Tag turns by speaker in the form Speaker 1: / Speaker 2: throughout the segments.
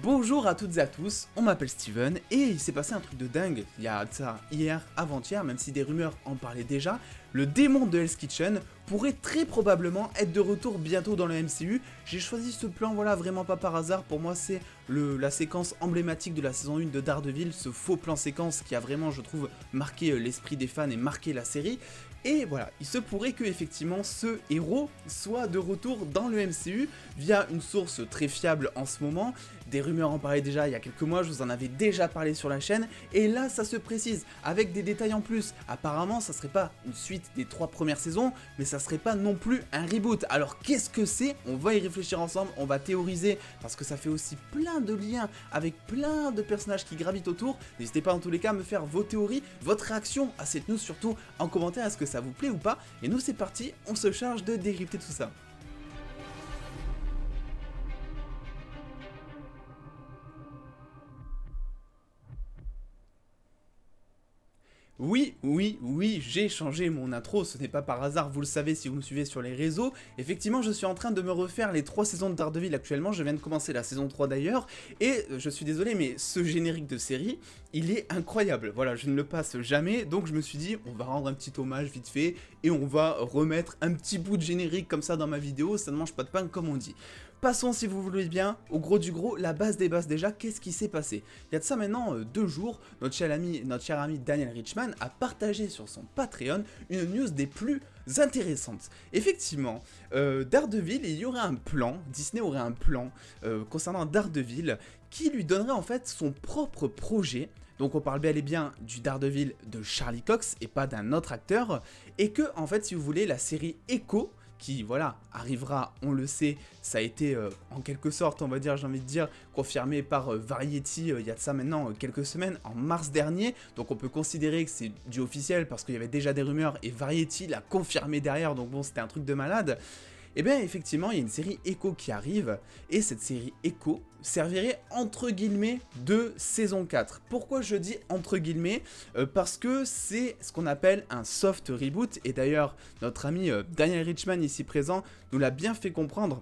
Speaker 1: Bonjour à toutes et à tous, on m'appelle Steven et il s'est passé un truc de dingue il y a ça hier, avant-hier, même si des rumeurs en parlaient déjà, le démon de Hell's Kitchen pourrait très probablement être de retour bientôt dans le MCU. J'ai choisi ce plan, voilà, vraiment pas par hasard, pour moi c'est la séquence emblématique de la saison 1 de Daredevil, ce faux plan séquence qui a vraiment, je trouve, marqué l'esprit des fans et marqué la série. Et voilà, il se pourrait que effectivement ce héros soit de retour dans le MCU via une source très fiable en ce moment. Des rumeurs en parlaient déjà il y a quelques mois, je vous en avais déjà parlé sur la chaîne, et là ça se précise, avec des détails en plus. Apparemment ça serait pas une suite des 3 premières saisons, mais ça serait pas non plus un reboot. Alors qu'est-ce que c'est? On va y réfléchir ensemble, on va théoriser, parce que ça fait aussi plein de liens avec plein de personnages qui gravitent autour. N'hésitez pas en tous les cas à me faire vos théories, votre réaction à cette news, surtout en commentaire, est-ce que ça vous plaît ou pas? Et nous c'est parti, on se charge de décrypter tout ça. Oui, j'ai changé mon intro, ce n'est pas par hasard, vous le savez si vous me suivez sur les réseaux. Effectivement, je suis en train de me refaire les 3 saisons de Daredevil actuellement, je viens de commencer la saison 3 d'ailleurs, et je suis désolé, mais ce générique de série, il est incroyable. Voilà, je ne le passe jamais, donc je me suis dit, on va rendre un petit hommage vite fait, et on va remettre un petit bout de générique comme ça dans ma vidéo, ça ne mange pas de pain comme on dit. Passons, si vous voulez bien, au gros du gros, la base des bases déjà, qu'est-ce qui s'est passé? Il y a de ça maintenant 2 jours, notre cher ami Daniel Richman a partagé sur son Patreon une news des plus intéressantes. Effectivement, Daredevil, il y aurait un plan, Disney aurait un plan concernant Daredevil qui lui donnerait en fait son propre projet. Donc on parle bel et bien du Daredevil de Charlie Cox et pas d'un autre acteur, et que en fait si vous voulez la série Echo, qui, voilà, arrivera, on le sait, ça a été en quelque sorte, on va dire, j'ai envie de dire, confirmé par Variety il y a de ça maintenant quelques semaines, en mars dernier, donc on peut considérer que c'est du officiel parce qu'il y avait déjà des rumeurs et Variety l'a confirmé derrière, donc bon, c'était un truc de malade. Et bien effectivement, il y a une série Echo qui arrive, et cette série Echo servirait entre guillemets de saison 4. Pourquoi je dis entre guillemets? Parce que c'est ce qu'on appelle un soft reboot, et d'ailleurs notre ami Daniel Richman ici présent nous l'a bien fait comprendre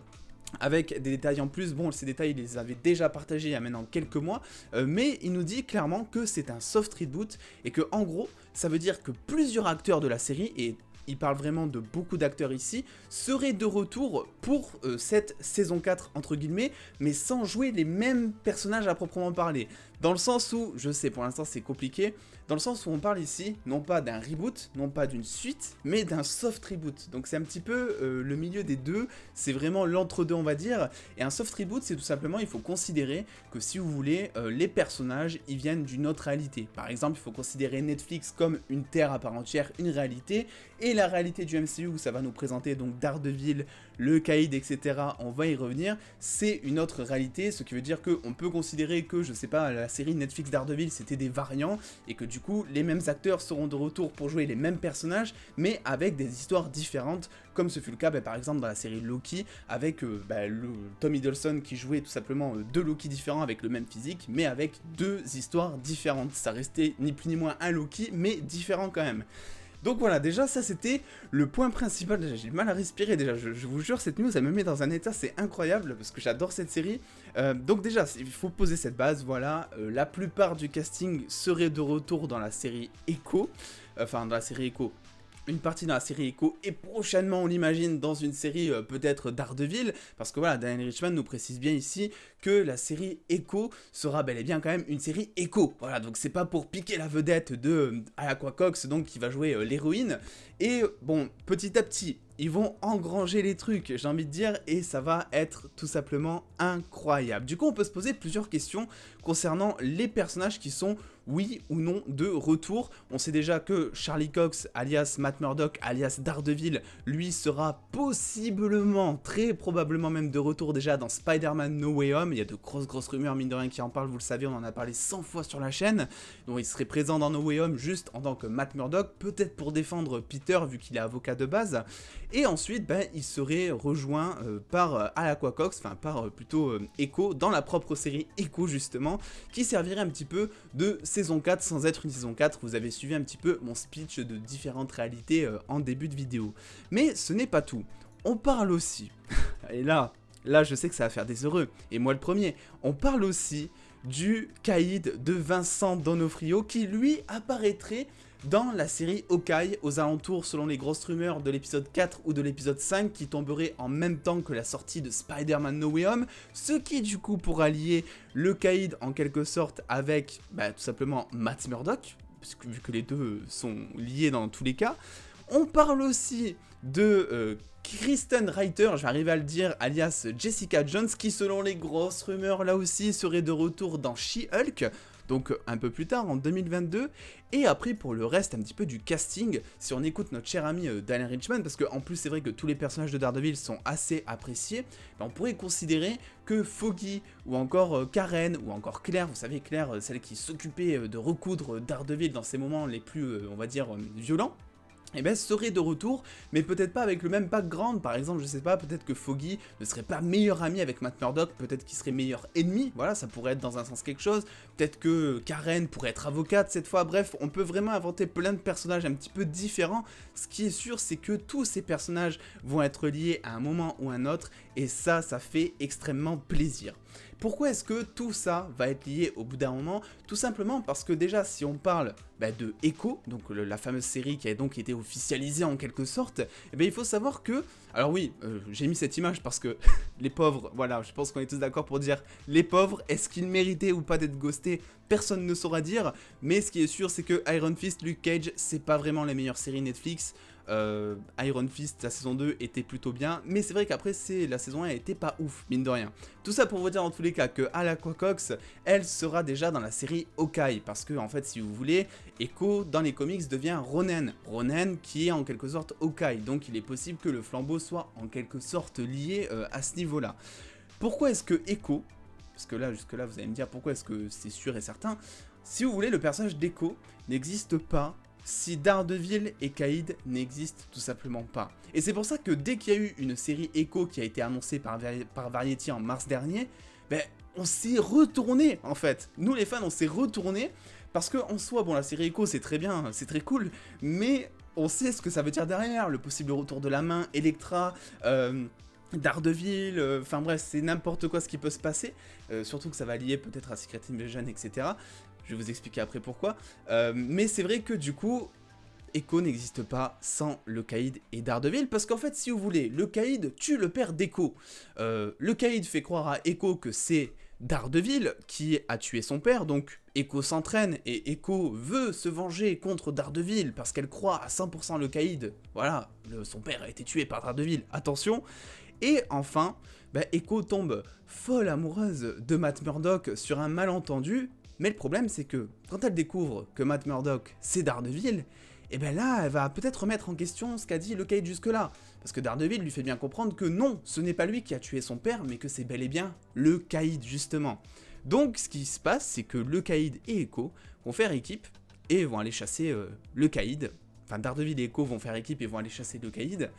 Speaker 1: avec des détails en plus. Bon, ces détails, il les avait déjà partagés il y a maintenant quelques mois, mais il nous dit clairement que c'est un soft reboot, et que en gros, ça veut dire que plusieurs acteurs de la série, et il parle vraiment de beaucoup d'acteurs ici, seraient de retour pour cette saison 4 entre guillemets, mais sans jouer les mêmes personnages à proprement parler. Dans le sens où, je sais pour l'instant c'est compliqué, dans le sens où on parle ici, non pas d'un reboot, non pas d'une suite, mais d'un soft reboot. Donc c'est un petit peu le milieu des deux, c'est vraiment l'entre-deux on va dire, et un soft reboot c'est tout simplement, il faut considérer que si vous voulez, les personnages, ils viennent d'une autre réalité. Par exemple, il faut considérer Netflix comme une terre à part entière, une réalité, et la réalité du MCU où ça va nous présenter donc Daredevil, le Caïd, etc. On va y revenir, c'est une autre réalité, ce qui veut dire qu'on peut considérer que, je sais pas, la série Netflix Daredevil c'était des variants, et que du coup les mêmes acteurs seront de retour pour jouer les mêmes personnages, mais avec des histoires différentes, comme ce fut le cas par exemple dans la série Loki, avec Tom Hiddleston qui jouait tout simplement deux Loki différents avec le même physique, mais avec 2 histoires différentes. Ça restait ni plus ni moins un Loki, mais différent quand même. Donc voilà, déjà ça c'était le point principal. Déjà j'ai du mal à respirer, déjà je vous jure, cette news elle me met dans un état, c'est incroyable parce que j'adore cette série. Donc déjà il faut poser cette base, voilà, la plupart du casting serait de retour dans la série Echo, enfin dans la série Echo, une partie dans la série Echo, et prochainement on l'imagine dans une série peut-être Daredevil, parce que voilà, Daniel Richman nous précise bien ici que la série Echo sera bel et bien quand même une série Echo, voilà, donc c'est pas pour piquer la vedette de Alaqua Cox, donc qui va jouer l'héroïne, et bon, petit à petit, ils vont engranger les trucs, j'ai envie de dire, et ça va être tout simplement incroyable. Du coup, on peut se poser plusieurs questions concernant les personnages qui sont, oui ou non, de retour. On sait déjà que Charlie Cox, alias Matt Murdock, alias Daredevil, lui sera possiblement, très probablement même de retour déjà dans Spider-Man No Way Home. Il y a de grosses rumeurs, mine de rien, qui en parlent, vous le savez, on en a parlé 100 fois sur la chaîne. Donc il serait présent dans No Way Home juste en tant que Matt Murdock, peut-être pour défendre Peter vu qu'il est avocat de base. Et ensuite, il serait rejoint par Alaqua Cox, enfin par plutôt Echo, dans la propre série Echo justement, qui servirait un petit peu de saison 4 sans être une saison 4. Vous avez suivi un petit peu mon speech de différentes réalités en début de vidéo. Mais ce n'est pas tout. On parle aussi, et là, là je sais que ça va faire des heureux, et moi le premier. On parle aussi du caïd de Vincent D'Onofrio qui lui apparaîtrait dans la série Hawkeye aux alentours selon les grosses rumeurs de l'épisode 4 ou de l'épisode 5 qui tomberait en même temps que la sortie de Spider-Man No Way Home, ce qui du coup pourra lier le caïd en quelque sorte avec tout simplement Matt Murdock, parce que, vu que les deux sont liés dans tous les cas. On parle aussi de Kristen Reiter, je vais arriver à le dire, alias Jessica Jones, qui selon les grosses rumeurs là aussi serait de retour dans She-Hulk, donc un peu plus tard en 2022. Et après pour le reste un petit peu du casting, si on écoute notre cher ami Daniel Richman, parce qu'en plus c'est vrai que tous les personnages de Daredevil sont assez appréciés, on pourrait considérer que Foggy ou encore Karen ou encore Claire, vous savez Claire, celle qui s'occupait de recoudre Daredevil dans ses moments les plus on va dire violents, serait de retour, mais peut-être pas avec le même background. Par exemple, je sais pas, peut-être que Foggy ne serait pas meilleur ami avec Matt Murdock, peut-être qu'il serait meilleur ennemi, voilà, ça pourrait être dans un sens quelque chose, peut-être que Karen pourrait être avocate cette fois, bref, on peut vraiment inventer plein de personnages un petit peu différents. Ce qui est sûr, c'est que tous ces personnages vont être liés à un moment ou un autre, et ça fait extrêmement plaisir. Pourquoi est-ce que tout ça va être lié au bout d'un moment? Tout simplement parce que déjà, si on parle de Echo, donc la fameuse série qui a donc été officialisée en quelque sorte, il faut savoir que... Alors oui, j'ai mis cette image parce que les pauvres, voilà, je pense qu'on est tous d'accord pour dire les pauvres, est-ce qu'ils méritaient ou pas d'être ghostés? Personne ne saura dire, mais ce qui est sûr, c'est que Iron Fist, Luke Cage, c'est pas vraiment les meilleures séries Netflix. Iron Fist, la saison 2 était plutôt bien, mais c'est vrai qu'après la saison 1 était pas ouf, mine de rien. Tout ça pour vous dire en tous les cas que Alaqua Cox, elle sera déjà dans la série Hawkeye, parce que en fait si vous voulez, Echo dans les comics devient Ronan qui est en quelque sorte Hawkeye, donc il est possible que le flambeau soit en quelque sorte lié à ce niveau-là. Pourquoi est-ce que Echo, parce que là jusque là vous allez me dire pourquoi est-ce que c'est sûr et certain, si vous voulez le personnage d'Echo n'existe pas si Daredevil et Caïd n'existent tout simplement pas. Et c'est pour ça que dès qu'il y a eu une série Echo qui a été annoncée par Variety en mars dernier, on s'est retourné en fait. Nous les fans on s'est retourné parce que en soi, bon la série Echo c'est très bien, c'est très cool, mais on sait ce que ça veut dire derrière, le possible retour de la main, Elektra, Daredevil, enfin bref, c'est n'importe quoi ce qui peut se passer, surtout que ça va lier peut-être à Secret Invasion, etc. Je vais vous expliquer après pourquoi. Mais c'est vrai que du coup, Echo n'existe pas sans le Caïd et Daredevil. Parce qu'en fait, si vous voulez, le Caïd tue le père d'Echo. Le Caïd fait croire à Echo que c'est Daredevil qui a tué son père. Donc Echo s'entraîne et Echo veut se venger contre Daredevil parce qu'elle croit à 100% le Caïd. Voilà, son père a été tué par Daredevil. Attention. Et enfin, Echo tombe folle amoureuse de Matt Murdock sur un malentendu. Mais le problème, c'est que quand elle découvre que Matt Murdock, c'est Daredevil, là, elle va peut-être remettre en question ce qu'a dit le Caïd jusque-là. Parce que Daredevil lui fait bien comprendre que non, ce n'est pas lui qui a tué son père, mais que c'est bel et bien le Caïd, justement. Donc, ce qui se passe, c'est que le Caïd et Echo vont faire équipe et vont aller chasser le Caïd. Enfin, Daredevil et Echo vont faire équipe et vont aller chasser le Caïd.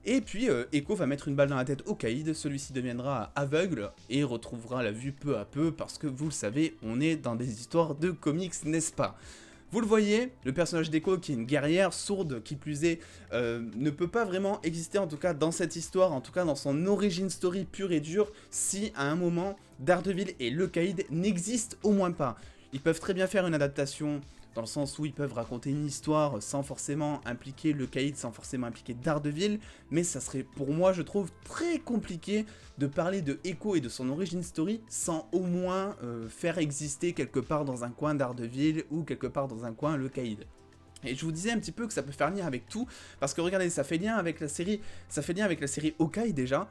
Speaker 1: Et puis Echo va mettre une balle dans la tête au Caïd, celui-ci deviendra aveugle et retrouvera la vue peu à peu parce que vous le savez, on est dans des histoires de comics, n'est-ce pas? Vous le voyez, le personnage d'Echo qui est une guerrière sourde, qui plus est, ne peut pas vraiment exister en tout cas dans cette histoire, en tout cas dans son origin story pure et dure, si à un moment Daredevil et le Caïd n'existent au moins pas. Ils peuvent très bien faire une adaptation dans le sens où ils peuvent raconter une histoire sans forcément impliquer le Caïd, sans forcément impliquer Daredevil, mais ça serait pour moi, je trouve, très compliqué de parler de Echo et de son origin story sans au moins faire exister quelque part dans un coin Daredevil ou quelque part dans un coin le Caïd. Et je vous disais un petit peu que ça peut faire lien avec tout, parce que regardez, ça fait lien avec la série Hawkeye déjà,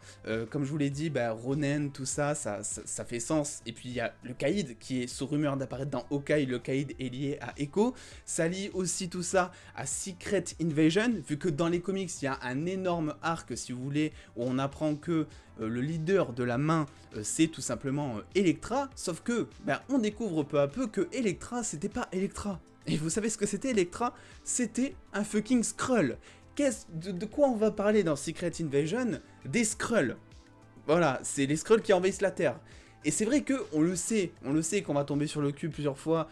Speaker 1: comme je vous l'ai dit, Ronan, tout ça fait sens, et puis il y a le Caïd qui est sous rumeur d'apparaître dans Hawkeye, le Caïd est lié à Echo, ça lie aussi tout ça à Secret Invasion, vu que dans les comics il y a un énorme arc, si vous voulez, où on apprend que le leader de la main, c'est tout simplement Elektra, sauf que, on découvre peu à peu que Elektra, c'était pas Elektra. Et vous savez ce que c'était Elektra? C'était un fucking Skrull. De quoi on va parler dans Secret Invasion? Des Skrulls. Voilà, c'est les Skrulls qui envahissent la Terre. Et c'est vrai que on le sait qu'on va tomber sur le cul plusieurs fois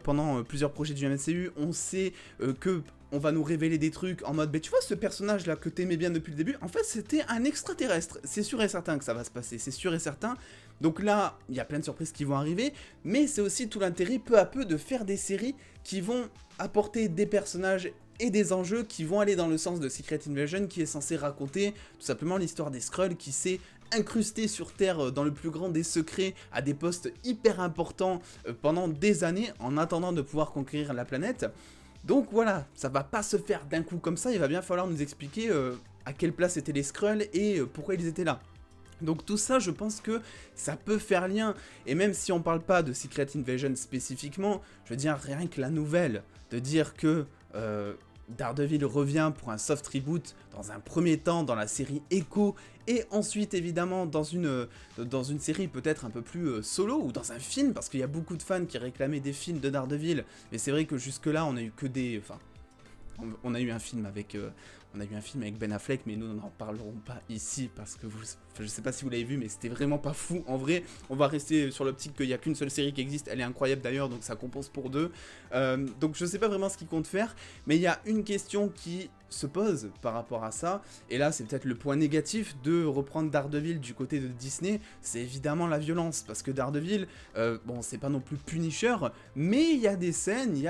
Speaker 1: pendant plusieurs projets du MCU, on sait que on va nous révéler des trucs en mode, tu vois ce personnage là que t'aimais bien depuis le début, en fait c'était un extraterrestre, c'est sûr et certain que ça va se passer, c'est sûr et certain. Donc là, il y a plein de surprises qui vont arriver, mais c'est aussi tout l'intérêt peu à peu de faire des séries qui vont apporter des personnages et des enjeux qui vont aller dans le sens de Secret Invasion, qui est censé raconter tout simplement l'histoire des Skrulls qui s'est incrusté sur Terre dans le plus grand des secrets à des postes hyper importants pendant des années en attendant de pouvoir conquérir la planète. Donc voilà, ça va pas se faire d'un coup comme ça, il va bien falloir nous expliquer à quelle place étaient les Skrulls et pourquoi ils étaient là. Donc tout ça, je pense que ça peut faire lien, et même si on parle pas de Secret Invasion spécifiquement, je veux dire rien que la nouvelle, de dire que Daredevil revient pour un soft reboot dans un premier temps dans la série Echo, et ensuite évidemment dans une série peut-être un peu plus solo, ou dans un film, parce qu'il y a beaucoup de fans qui réclamaient des films de Daredevil, mais c'est vrai que jusque là on a eu que des... Enfin, on a eu un film avec... Ben Affleck, mais nous n'en parlerons pas ici parce que je sais pas si vous l'avez vu, mais c'était vraiment pas fou. En vrai, on va rester sur l'optique qu'il n'y a qu'une seule série qui existe, elle est incroyable d'ailleurs, donc ça compense pour deux. Donc je sais pas vraiment ce qu'il compte faire, mais il y a une question qui se pose par rapport à ça, et là c'est peut-être le point négatif de reprendre Daredevil du côté de Disney, c'est évidemment la violence, parce que Daredevil, bon c'est pas non plus Punisher, mais il y a des scènes, il y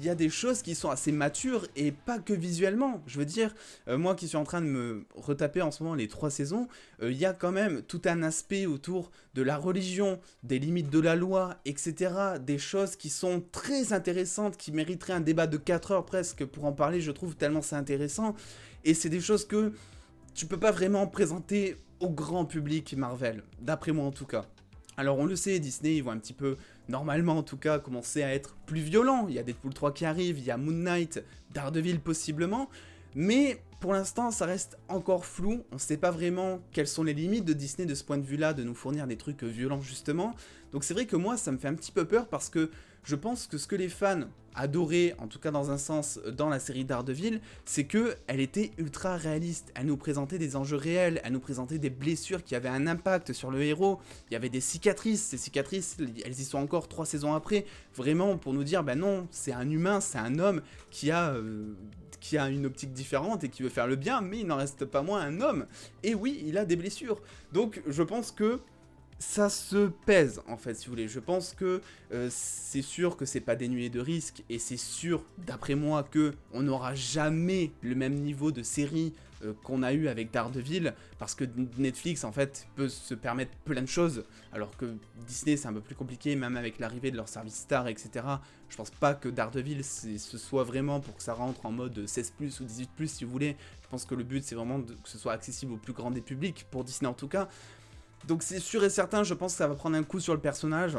Speaker 1: a des choses qui sont assez matures, et pas que visuellement, je veux dire, moi qui suis en train de me retaper en ce moment les 3 saisons, il y a quand même tout un aspect autour de la religion, des limites de la loi, etc., des choses qui sont très intéressantes, qui mériteraient un débat de 4 heures presque pour en parler, je trouve, tellement c'est intéressant, et c'est des choses que tu peux pas vraiment présenter au grand public Marvel, d'après moi en tout cas. Alors on le sait, Disney, ils vont un petit peu, normalement en tout cas, commencer à être plus violents, il y a Deadpool 3 qui arrive, il y a Moon Knight, Daredevil possiblement, mais pour l'instant ça reste encore flou, on sait pas vraiment quelles sont les limites de Disney de ce point de vue là, de nous fournir des trucs violents justement, donc c'est vrai que moi ça me fait un petit peu peur parce que je pense que ce que les fans adoraient, en tout cas dans un sens, dans la série Daredevil, c'est que elle était ultra réaliste, elle nous présentait des enjeux réels, elle nous présentait des blessures qui avaient un impact sur le héros, il y avait des cicatrices, ces cicatrices, elles y sont encore 3 saisons après, vraiment pour nous dire, ben non, c'est un humain, c'est un homme qui a une optique différente et qui veut faire le bien, mais il n'en reste pas moins un homme, et oui, il a des blessures, donc je pense que ça se pèse en fait si vous voulez, je pense que c'est sûr que c'est pas dénué de risques, et c'est sûr d'après moi que on n'aura jamais le même niveau de série qu'on a eu avec Daredevil, parce que Netflix en fait peut se permettre plein de choses, alors que Disney c'est un peu plus compliqué, même avec l'arrivée de leur service Star, etc. Je pense pas que Daredevil ce soit vraiment pour que ça rentre en mode 16+, ou 18+, si vous voulez, je pense que le but c'est vraiment que ce soit accessible au plus grand des publics, pour Disney en tout cas. Donc c'est sûr et certain, je pense que ça va prendre un coup sur le personnage.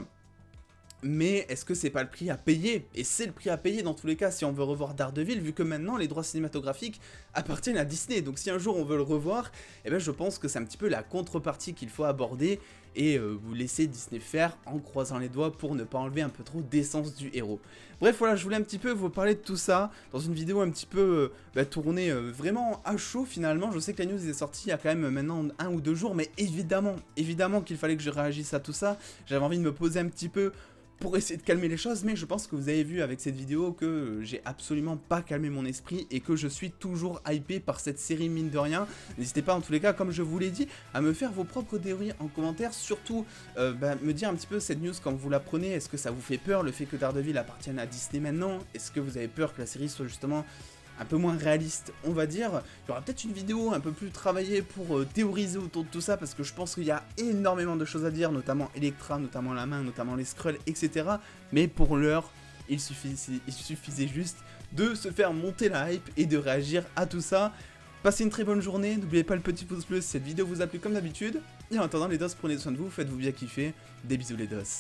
Speaker 1: Mais est-ce que c'est pas le prix à payer? Et c'est le prix à payer dans tous les cas si on veut revoir Daredevil, vu que maintenant les droits cinématographiques appartiennent à Disney. Donc si un jour on veut le revoir, eh ben je pense que c'est un petit peu la contrepartie qu'il faut aborder, et vous laisser Disney faire en croisant les doigts pour ne pas enlever un peu trop d'essence du héros. Bref, voilà, je voulais un petit peu vous parler de tout ça dans une vidéo un petit peu tournée vraiment à chaud finalement. Je sais que la news est sortie il y a quand même maintenant 1 ou 2 jours, mais évidemment qu'il fallait que je réagisse à tout ça. J'avais envie de me poser un petit peu pour essayer de calmer les choses, mais je pense que vous avez vu avec cette vidéo que j'ai absolument pas calmé mon esprit et que je suis toujours hypé par cette série mine de rien. N'hésitez pas en tous les cas, comme je vous l'ai dit, à me faire vos propres théories en commentaire, surtout me dire un petit peu cette news quand vous la prenez, est-ce que ça vous fait peur le fait que Daredevil appartienne à Disney maintenant? Est-ce que vous avez peur que la série soit justement un peu moins réaliste, on va dire? Il y aura peut-être une vidéo un peu plus travaillée pour théoriser autour de tout ça, parce que je pense qu'il y a énormément de choses à dire, notamment Elektra, notamment la main, notamment les Skrulls, etc. Mais pour l'heure, il suffisait juste de se faire monter la hype et de réagir à tout ça. Passez une très bonne journée, n'oubliez pas le petit pouce bleu si cette vidéo vous a plu comme d'habitude. Et en attendant les dos, prenez soin de vous, faites-vous bien kiffer. Des bisous les dos.